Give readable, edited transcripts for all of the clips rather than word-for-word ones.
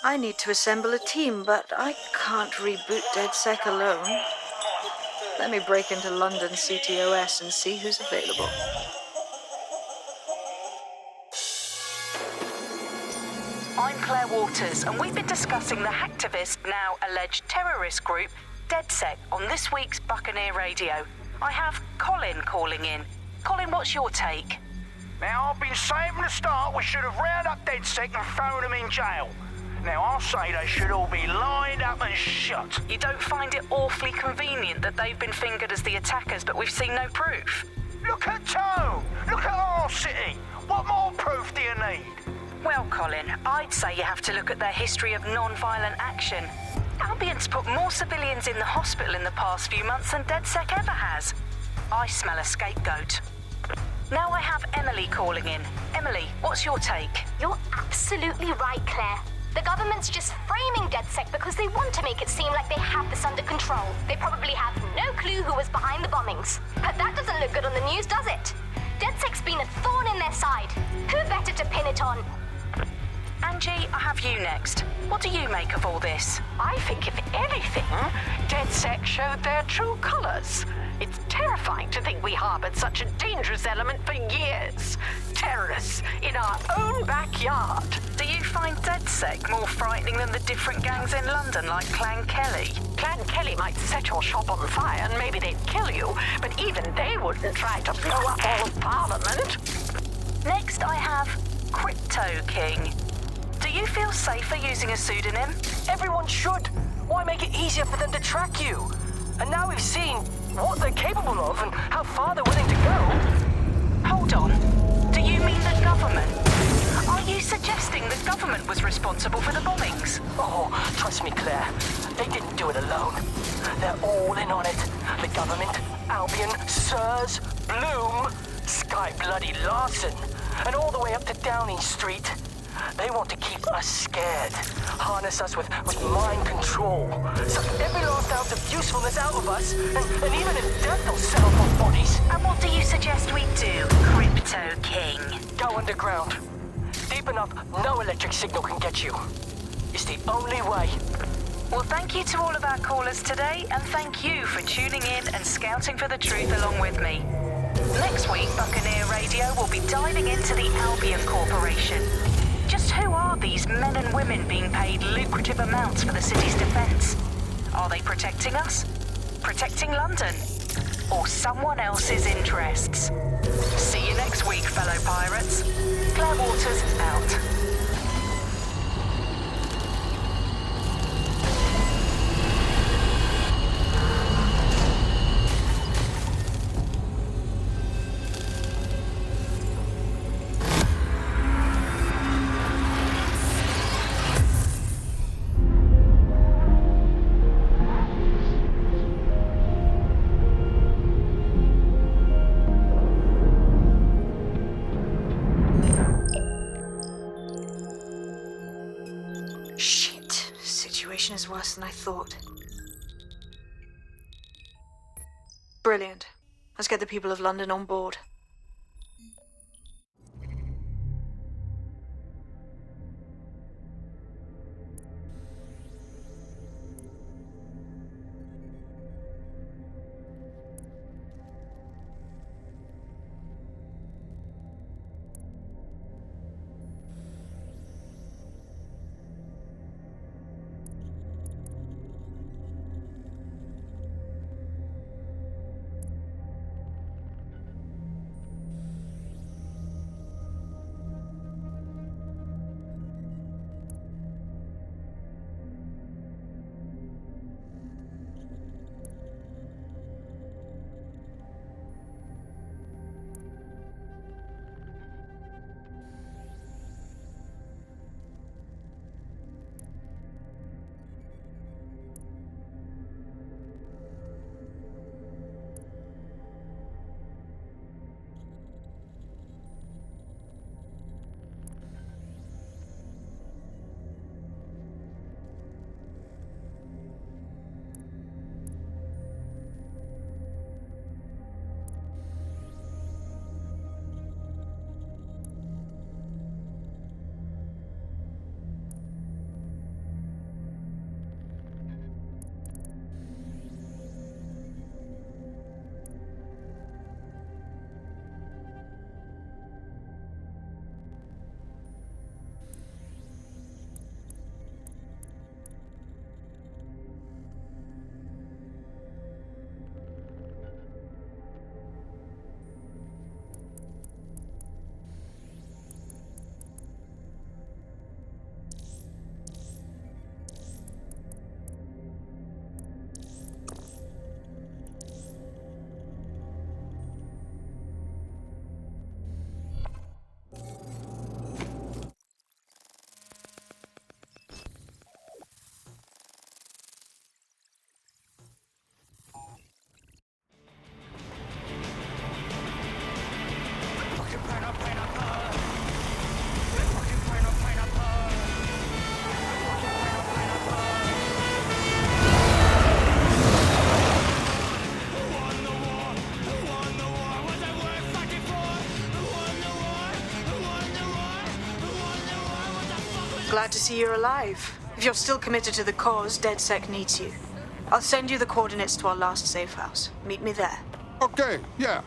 I need to assemble a team, but I can't reboot DedSec alone. Let me break into London CTOS and see who's available. I'm Claire Waters, and we've been discussing the hacktivist, now alleged terrorist group, DedSec, on this week's Buccaneer Radio. I have Colin calling in. Colin, what's your take? Now, I've been saying from the start we should have rounded up DedSec and thrown them in jail. Now, I'll say they should all be lined up and shot. You don't find it awfully convenient that they've been fingered as the attackers, but we've seen no proof? Look at Tone! Look at our city! What more proof do you need? Well, Colin, I'd say you have to look at their history of non-violent action. Albion's put more civilians in the hospital in the past few months than DedSec ever has. I smell a scapegoat. Now I have Emily calling in. Emily, what's your take? You're absolutely right, Claire. The government's just framing DedSec because they want to make it seem like they have this under control. They probably have no clue who was behind the bombings. But that doesn't look good on the news, does it? DedSec's been a thorn in their side. Who better to pin it on? Angie, I have you next. What do you make of all this? I think, if anything, DedSec showed their true colors. It's terrifying to think we harbored such a dangerous element for years. Terrorists in our own backyard. Do you find DedSec more frightening than the different gangs in London like Clan Kelly? Clan Kelly might set your shop on fire and maybe they'd kill you, but even they wouldn't try to blow up all of Parliament. Next I have Crypto King. Do you feel safer using a pseudonym? Everyone should. Why make it easier for them to track you? And now we've seen what they're capable of and how far they're willing to go. Hold on. Do you mean the government? Are you suggesting the government was responsible for the bombings? Oh, trust me, Claire. They didn't do it alone. They're all in on it. The government, Albion, Sirs, Bloom, Sky Bloody Larson, and all the way up to Downing Street. They want to keep us scared, harness us with mind control, suck every last ounce of usefulness out of us, and even in death they'll sell off our bodies. And what do you suggest we do, Crypto King? Go underground. Deep enough, no electric signal can get you. It's the only way. Well, thank you to all of our callers today, and thank you for tuning in and scouting for the truth along with me. Next week, Buccaneer Radio will be diving into the Albion Corporation. Just who are these men and women being paid lucrative amounts for the city's defence? Are they protecting us? Protecting London? Or someone else's interests? See you next week, fellow pirates. Claire Waters, out. Is worse than I thought. Brilliant. Let's get the people of London on board. Glad to see you're alive. If you're still committed to the cause, DedSec needs you. I'll send you the coordinates to our last safe house. Meet me there. Okay, yeah.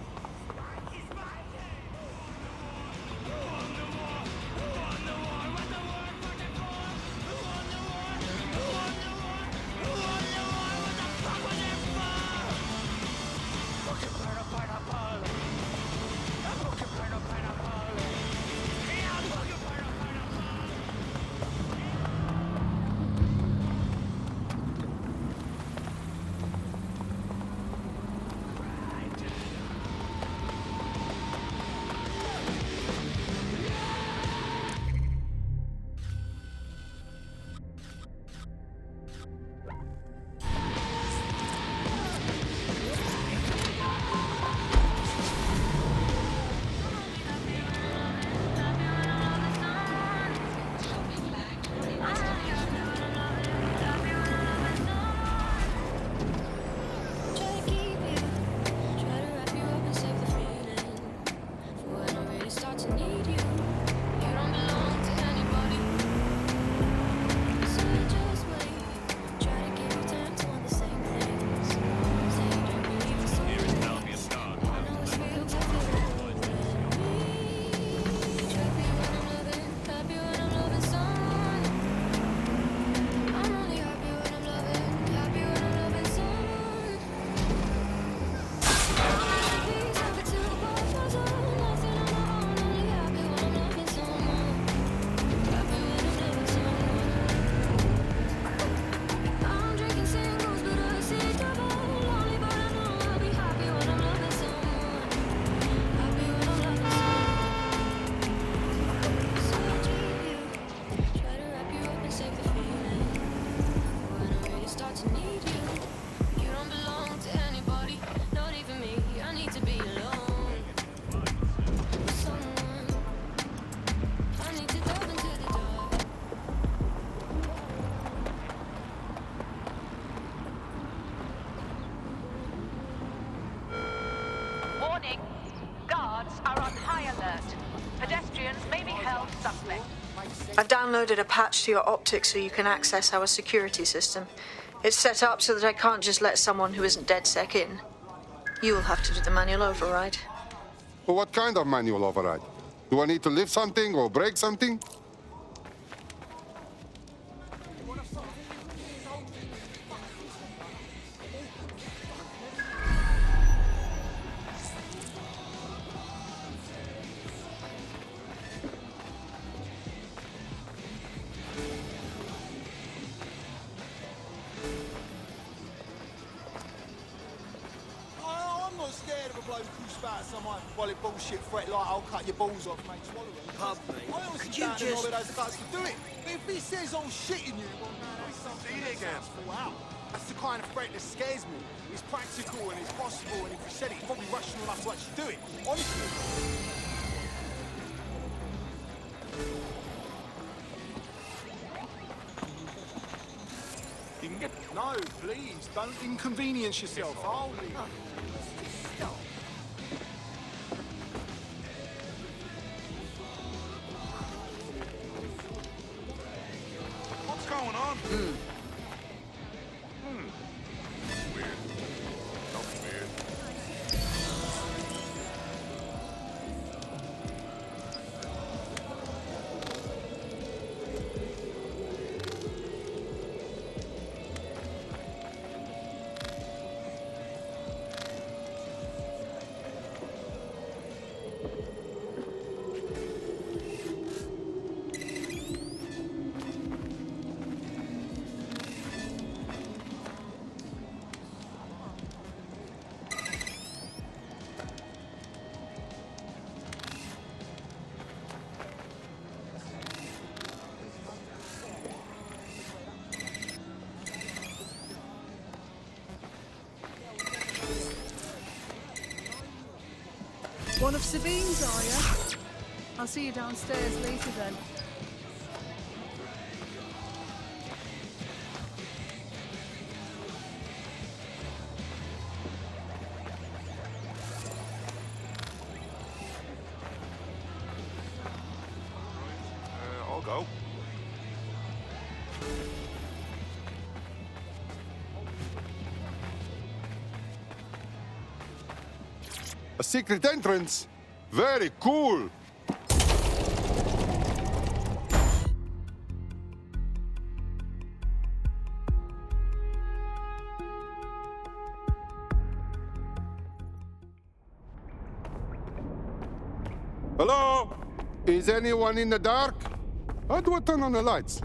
Warning. Guards are on high alert. Pedestrians may be held suspect. I've downloaded a patch to your optics so you can access our security system. It's set up so that I can't just let someone who isn't DedSec in. You'll have to do the manual override. But what kind of manual override? Do I need to lift something or break something? Scared of a bloke who spouts some hyperbolic bullshit threat like I'll cut your balls off, mate, swallow it. Pardon me. I honestly Could you don't know just... where those guts to do it. But if he says I'm shitting you, well, no, that's something else fall out. That's the kind of threat that scares me. It's practical and it's possible, and if he said it, he's probably rational enough to actually do it. Honestly. No, please, don't inconvenience yourself. Holy. What's going on? Weird. Nothing weird. One of Sabine's, are you? I'll see you downstairs later then. I'll go. A secret entrance? Very cool. Hello? Is anyone in the dark? How do I turn on the lights?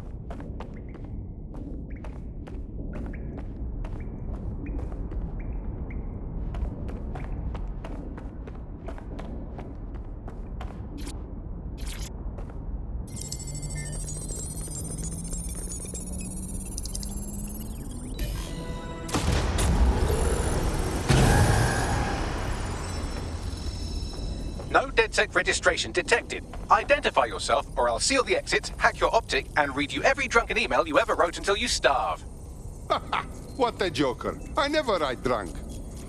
No DedSec registration detected. Identify yourself, or I'll seal the exits, hack your optic, and read you every drunken email you ever wrote until you starve. What a joker. I never write drunk.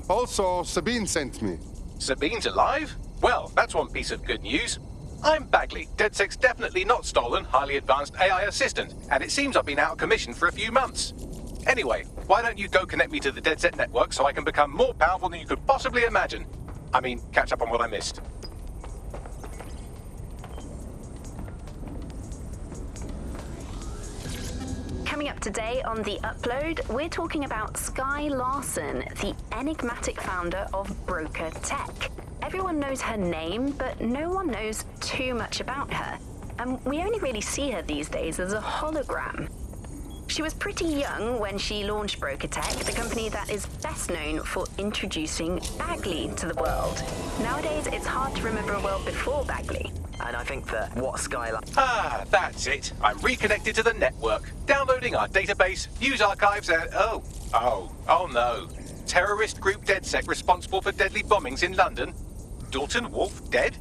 Also, Sabine sent me. Sabine's alive? Well, that's one piece of good news. I'm Bagley, DedSec's definitely not stolen, highly advanced AI assistant, and it seems I've been out of commission for a few months. Anyway, why don't you go connect me to the DedSec network so I can become more powerful than you could possibly imagine? I mean, catch up on what I missed. Coming up today on The Upload, we're talking about Skye Larson, the enigmatic founder of Broker Tech. Everyone knows her name, but no one knows too much about her. And we only really see her these days as a hologram. She was pretty young when she launched Broker Tech, the company that is best known for introducing Bagley to the world. Nowadays, it's hard to remember a world before Bagley. And I think that what Skylar... Ah, that's it. I'm reconnected to the network, downloading our database, news archives, and... Oh no. Terrorist group DedSec responsible for deadly bombings in London? Dalton Wolf dead?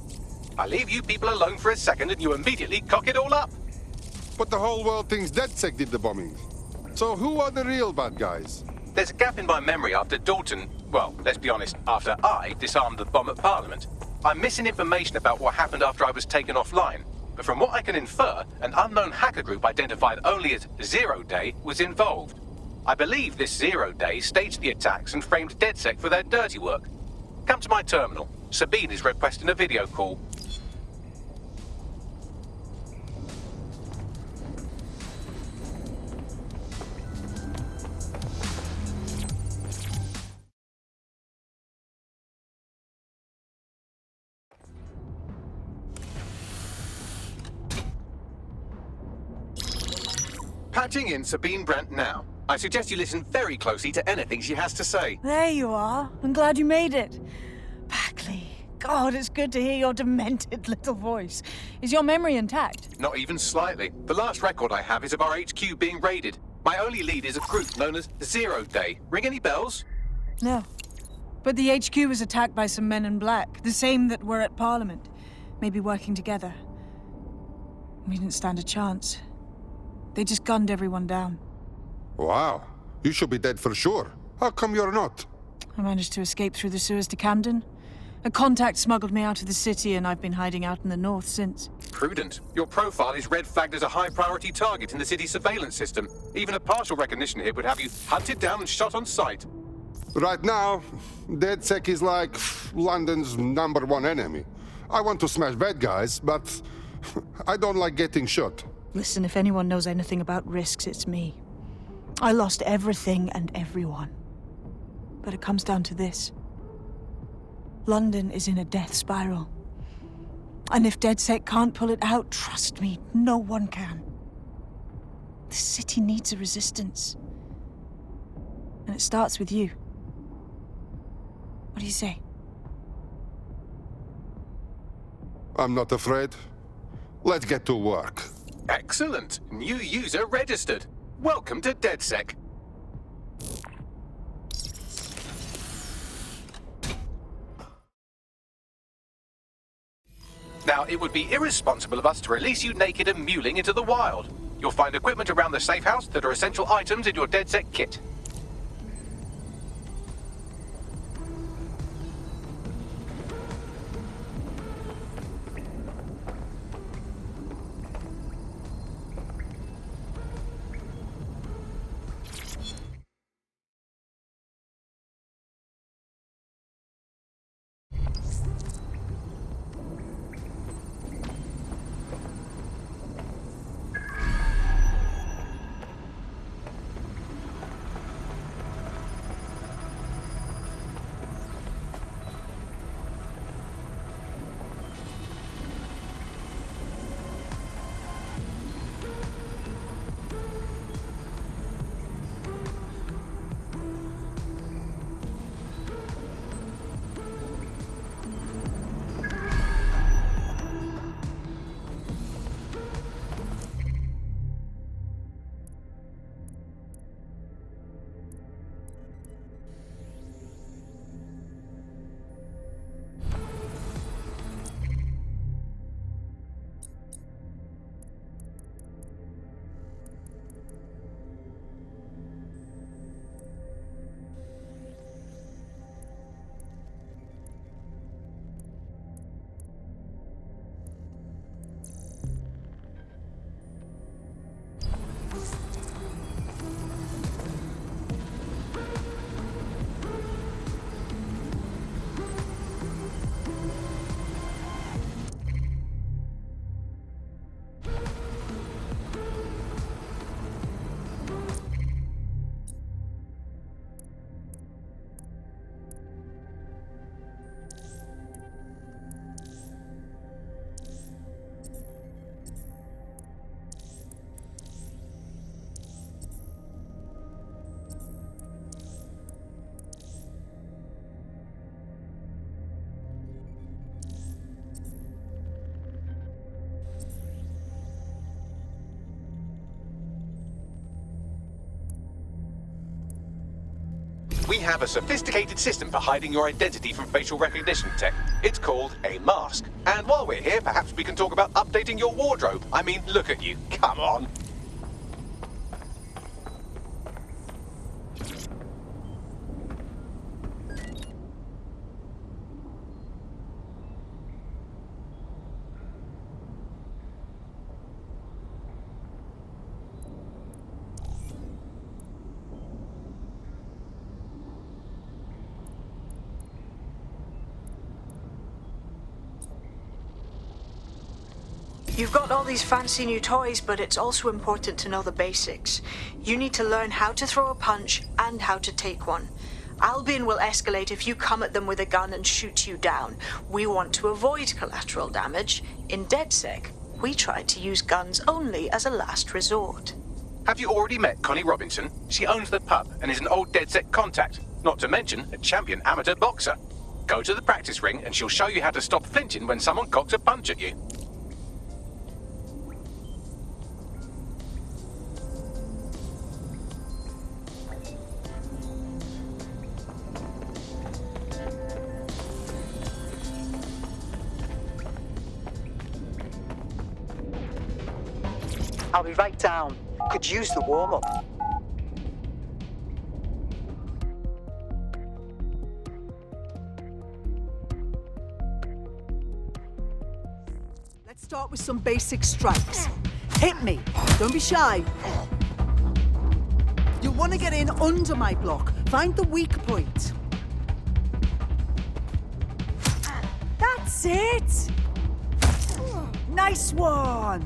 I leave you people alone for a second and you immediately cock it all up. But the whole world thinks DedSec did the bombings. So who are the real bad guys? There's a gap in my memory after Dalton... Well, let's be honest, after I disarmed the bomb at Parliament. I'm missing information about what happened after I was taken offline, but from what I can infer, an unknown hacker group identified only as Zero Day was involved. I believe this 0 Day staged the attacks and framed DedSec for their dirty work. Come to my terminal. Sabine is requesting a video call. Patching in Sabine Brandt now. I suggest you listen very closely to anything she has to say. There you are. I'm glad you made it. Bagley. God, it's good to hear your demented little voice. Is your memory intact? Not even slightly. The last record I have is of our HQ being raided. My only lead is a group known as 0 Day. Ring any bells? No. But the HQ was attacked by some men in black, the same that were at Parliament. Maybe working together. We didn't stand a chance. They just gunned everyone down. Wow. You should be dead for sure. How come you're not? I managed to escape through the sewers to Camden. A contact smuggled me out of the city, and I've been hiding out in the north since. Prudent. Your profile is red flagged as a high-priority target in the city's surveillance system. Even a partial recognition here would have you hunted down and shot on sight. Right now, DedSec is like London's #1 enemy. I want to smash bad guys, but I don't like getting shot. Listen, if anyone knows anything about risks, it's me. I lost everything and everyone. But it comes down to this. London is in a death spiral. And if DedSec can't pull it out, trust me, no one can. The city needs a resistance. And it starts with you. What do you say? I'm not afraid. Let's get to work. Excellent. New user registered. Welcome to DedSec. Now, it would be irresponsible of us to release you naked and mewling into the wild. You'll find equipment around the safe house that are essential items in your DedSec kit. We have a sophisticated system for hiding your identity from facial recognition tech. It's called a mask. And while we're here, perhaps we can talk about updating your wardrobe. I mean, look at you. Come on. You've got all these fancy new toys, but it's also important to know the basics. You need to learn how to throw a punch and how to take one. Albion will escalate if you come at them with a gun and shoot you down. We want to avoid collateral damage. In DedSec, we try to use guns only as a last resort. Have you already met Connie Robinson? She owns the pub and is an old DedSec contact, not to mention a champion amateur boxer. Go to the practice ring and she'll show you how to stop flinching when someone cocks a punch at you. I'll be right down. Could use the warm-up. Let's start with some basic strikes. Hit me. Don't be shy. You'll want to get in under my block. Find the weak point. That's it! Nice one!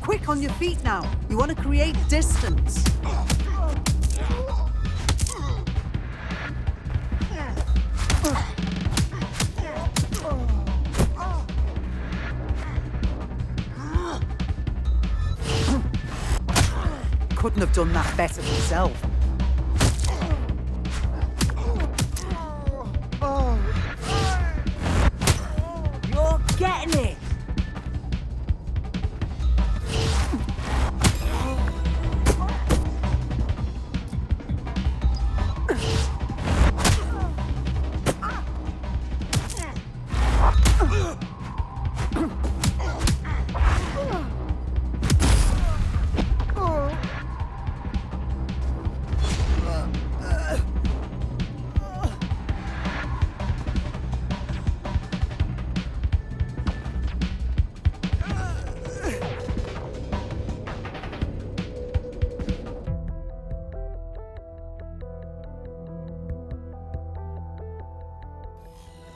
Quick on your feet now. You want to create distance. Couldn't have done that better myself. You're getting it.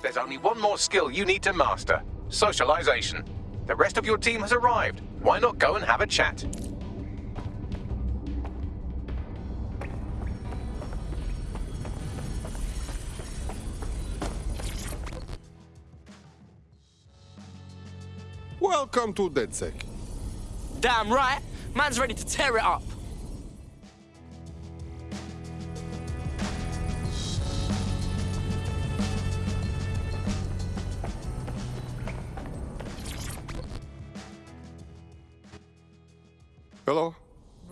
There's only one more skill you need to master: socialization. The rest of your team has arrived. Why not go and have a chat? Welcome to DedSec. Damn right. Man's ready to tear it up. Hello?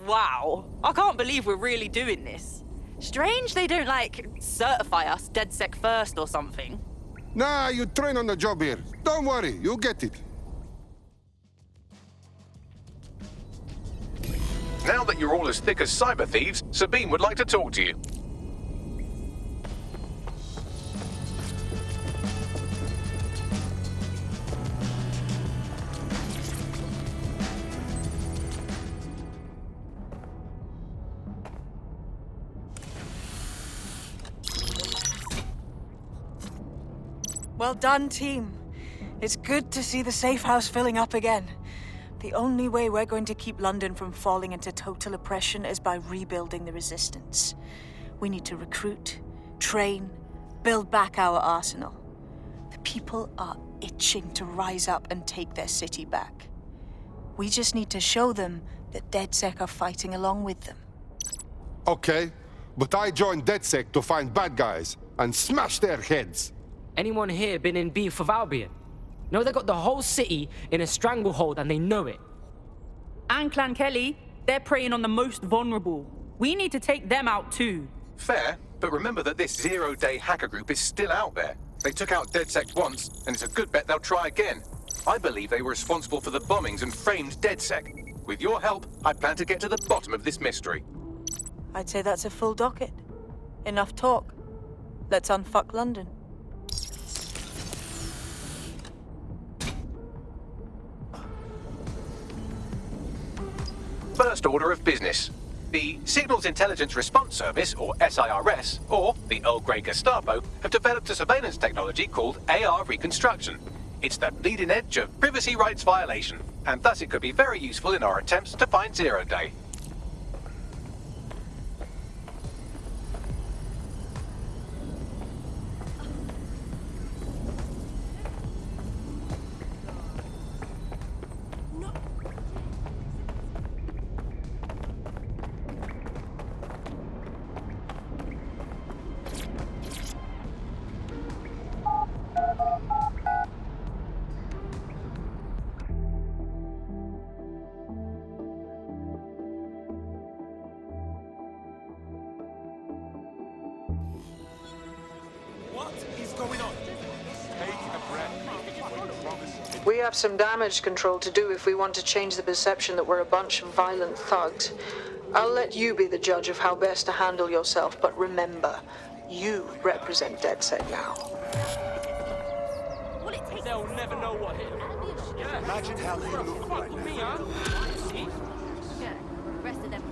Wow, I can't believe we're really doing this. Strange they don't, certify us DedSec first or something. Nah, you train on the job here. Don't worry, you'll get it. Now that you're all as thick as cyber thieves, Sabine would like to talk to you. Well done, team. It's good to see the safe house filling up again. The only way we're going to keep London from falling into total oppression is by rebuilding the resistance. We need to recruit, train, build back our arsenal. The people are itching to rise up and take their city back. We just need to show them that DedSec are fighting along with them. Okay, but I joined DedSec to find bad guys and smash their heads. Anyone here been in beef with Albion? No, they got the whole city in a stranglehold and they know it. And Clan Kelly, They're preying on the most vulnerable. We need to take them out too. Fair, but remember that this zero-day hacker group is still out there. They took out DedSec once, and it's a good bet they'll try again. I believe they were responsible for the bombings and framed DedSec. With your help, I plan to get to the bottom of this mystery. I'd say that's a full docket. Enough talk. Let's unfuck London. First order of business. The Signals Intelligence Response Service, or SIRS, or the Earl Grey Gestapo, have developed a surveillance technology called AR Reconstruction. It's the leading edge of privacy rights violation, and thus it could be very useful in our attempts to find Zero Day. We have some damage control to do if we want to change the perception that we're a bunch of violent thugs. I'll let you be the judge of how best to handle yourself, but remember, you represent DedSec now. They'll never know what hit them. Imagine how they look right now. Me, huh? Yeah, rest of them